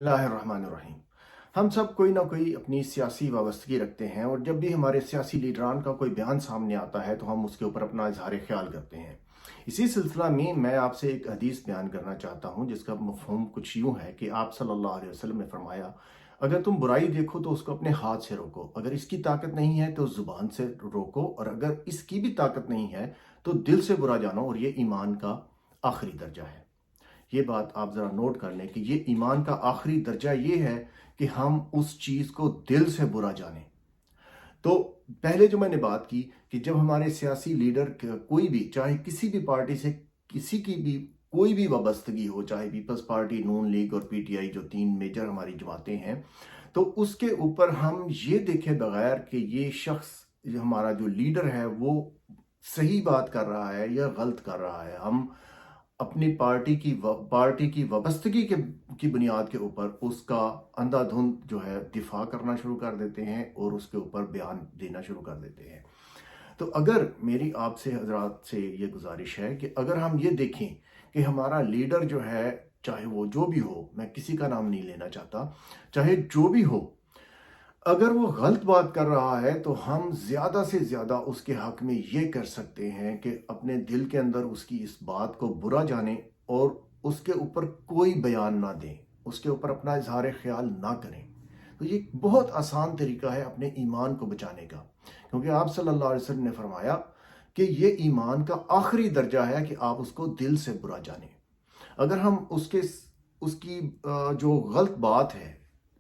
बिस्मिल्लाहिर्रहमानिर्रहीम। हम सब कोई ना कोई अपनी सियासी वाबस्तगी रखते हैं और जब भी हमारे सियासी लीडरान का कोई बयान सामने आता है तो हम उसके ऊपर अपना इजहार ख्याल करते हैं। इसी सिलसिला में मैं आपसे एक हदीस बयान करना चाहता हूँ जिसका मफ़हूम कुछ यूँ है कि आप सल्लल्लाहु अलैहि वसल्लम ने फरमाया, अगर तुम बुराई देखो तो उसको अपने हाथ से रोको, अगर इसकी ताकत नहीं है तो ज़ुबान से रोको, और अगर इसकी भी ताकत नहीं है तो दिल से बुरा जानो, और ये ईमान का आखिरी दर्जा है। ये बात आप ज़रा नोट कर लें कि ये ईमान का आखिरी दर्जा ये है कि हम उस चीज़ को दिल से बुरा जानें। तो पहले जो मैंने बात की कि जब हमारे सियासी लीडर कोई भी, चाहे किसी भी पार्टी से किसी की भी कोई भी वाबस्तगी हो, चाहे पीपल्स पार्टी, नून लीग और पीटीआई, जो तीन मेजर हमारी जमातें हैं, तो उसके ऊपर हम ये देखे बगैर कि ये शख्स, हमारा जो लीडर है, वो सही बात कर रहा है या गलत कर रहा है, हम अपनी पार्टी की वाबस्तगी की बुनियाद के ऊपर उसका अंधाधुंध जो है दिफा करना शुरू कर देते हैं और उसके ऊपर बयान देना शुरू कर देते हैं। तो अगर मेरी आपसे हजरात से ये गुजारिश है कि अगर हम ये देखें कि हमारा लीडर जो है, चाहे वो जो भी हो, मैं किसी का नाम नहीं लेना चाहता, चाहे जो भी हो, अगर वो गलत बात कर रहा है तो हम ज़्यादा से ज़्यादा उसके हक़ में ये कर सकते हैं कि अपने दिल के अंदर उसकी इस बात को बुरा जानें और उसके ऊपर कोई बयान ना दें, उसके ऊपर अपना इजहार ख्याल ना करें। तो ये एक बहुत आसान तरीका है अपने ईमान को बचाने का, क्योंकि आप सल्लल्लाहु अलैहि वसल्लम ने फरमाया कि ये ईमान का आखिरी दर्जा है कि आप उसको दिल से बुरा जानें। अगर हम उसकी जो गलत बात है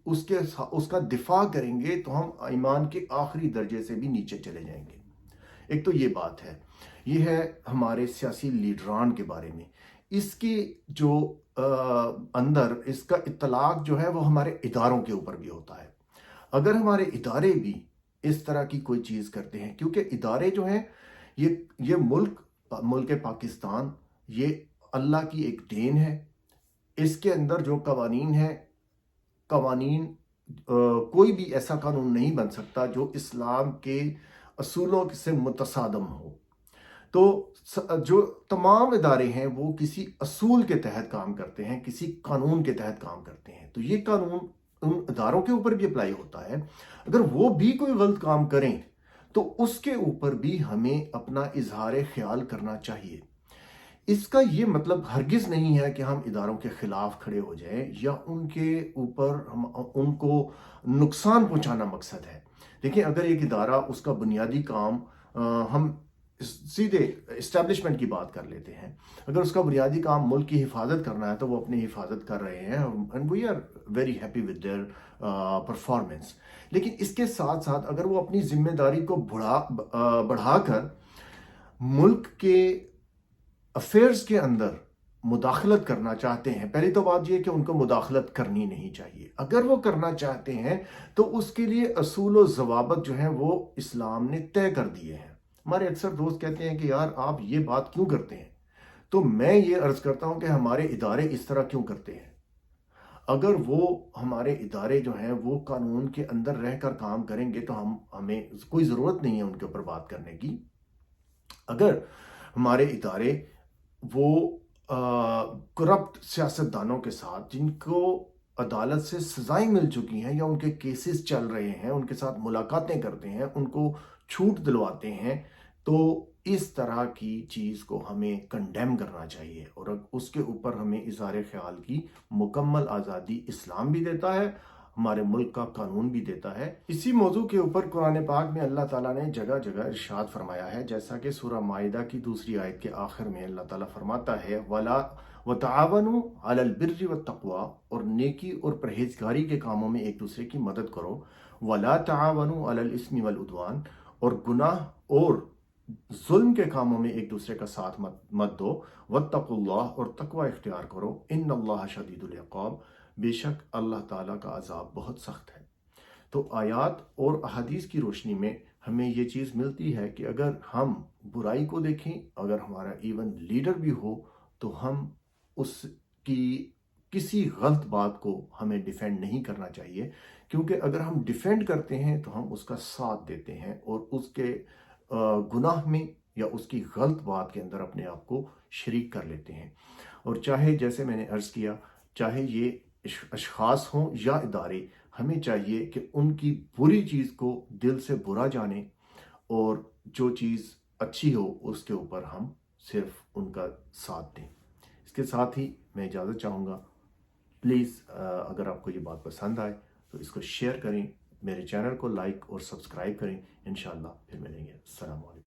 उसका दिफा करेंगे तो हम ईमान के आखिरी दर्जे से भी नीचे चले जाएंगे। एक तो ये बात है, ये है हमारे सियासी लीडरान के बारे में। इसकी जो अंदर इसका इत्तलाक जो है वो हमारे इदारों के ऊपर भी होता है। अगर हमारे इदारे भी इस तरह की कोई चीज़ करते हैं, क्योंकि इदारे जो हैं, ये मुल्क पाकिस्तान, ये अल्लाह की एक देन है। इसके अंदर जो कवानीन है, कवानीन कोई भी ऐसा कानून नहीं बन सकता जो इस्लाम के असूलों से मुतसादम हो। तो जो तमाम इदारे हैं वो किसी असूल के तहत काम करते हैं, किसी कानून के तहत काम करते हैं। तो ये कानून उन इदारों के ऊपर भी अप्लाई होता है। अगर वो भी कोई गलत काम करें तो उसके ऊपर भी हमें अपना इजहार ख्याल करना चाहिए। इसका ये मतलब हरगिज़ नहीं है कि हम इदारों के खिलाफ खड़े हो जाएं या उनके ऊपर हम उनको नुकसान पहुंचाना मकसद है। देखिए, अगर एक इदारा, उसका बुनियादी काम, हम सीधे इस्टेब्लिशमेंट की बात कर लेते हैं, अगर उसका बुनियादी काम मुल्क की हिफाजत करना है तो वो अपनी हिफाजत कर रहे हैं, and we are very happy with their performance. लेकिन इसके साथ साथ अगर वो अपनी जिम्मेदारी को बढ़ाकर मुल्क के अफेयर्स के अंदर मुदाखलत करना चाहते हैं, पहली तो बात यह कि उनको मुदाखलत करनी नहीं चाहिए। अगर वो करना चाहते हैं तो उसके लिए असूल व ज़वाबत जो हैं वो इस्लाम ने तय कर दिए हैं। हमारे अक्सर दोस्त कहते हैं कि यार आप ये बात क्यों करते हैं, तो मैं ये अर्ज़ करता हूं कि हमारे इदारे इस तरह क्यों करते हैं। अगर वो हमारे इदारे जो हैं वो कानून के अंदर रहकर काम करेंगे तो हमें कोई ज़रूरत नहीं है उनके ऊपर बात करने की। अगर हमारे इदारे वो करप्ट सियासतदानों के साथ, जिनको अदालत से सजाएं मिल चुकी हैं या उनके केसेस चल रहे हैं, उनके साथ मुलाकातें करते हैं, उनको छूट दिलवाते हैं, तो इस तरह की चीज़ को हमें कंडेम करना चाहिए और उसके ऊपर हमें इज़हार ख्याल की मुकम्मल आज़ादी इस्लाम भी देता है, हमारे मुल्क का कानून भी देता है। इसी मौजू के ऊपर कुरान पाक में अल्लाह ताला ने जगह जगह इरशाद फरमाया है, जैसा कि सूरह माइदा की दूसरी आयत के आखिर में अल्लाह ताला फरमाता है, वला वतावनु अलल बिर्रि वत्तक़वा, और नेकी और परहेजगारी के कामों में एक दूसरे की मदद करो, वला तावनु अलल इस्मि वल उद्वान, और गुनाह और जुल्म के कामों में एक दूसरे का साथ मत दो, वत्तकुल्लाह, और तकवा इख्तियार करो, इन्नल्लाह शदीदुल इक़ाब, बेशक अल्लाह ताला का अजाब बहुत सख्त है। तो आयात और अहादीस की रोशनी में हमें ये चीज़ मिलती है कि अगर हम बुराई को देखें, अगर हमारा इवन लीडर भी हो, तो हम उसकी किसी गलत बात को हमें डिफेंड नहीं करना चाहिए, क्योंकि अगर हम डिफेंड करते हैं तो हम उसका साथ देते हैं और उसके गुनाह में या उसकी गलत बात के अंदर अपने आप को शरीक कर लेते हैं। और चाहे, जैसे मैंने अर्ज़ किया, चाहे ये اشخاص ہوں یا ادارے، ہمیں چاہیے کہ ان کی بری چیز کو دل سے برا جانیں، اور جو چیز اچھی ہو اس کے اوپر ہم صرف ان کا ساتھ دیں۔ اس کے ساتھ ہی میں اجازت چاہوں گا۔ پلیز اگر آپ کو یہ بات پسند آئے تو اس کو شیئر کریں، میرے چینل کو لائک اور سبسکرائب کریں۔ انشاءاللہ پھر ملیں گے۔ السلام علیکم۔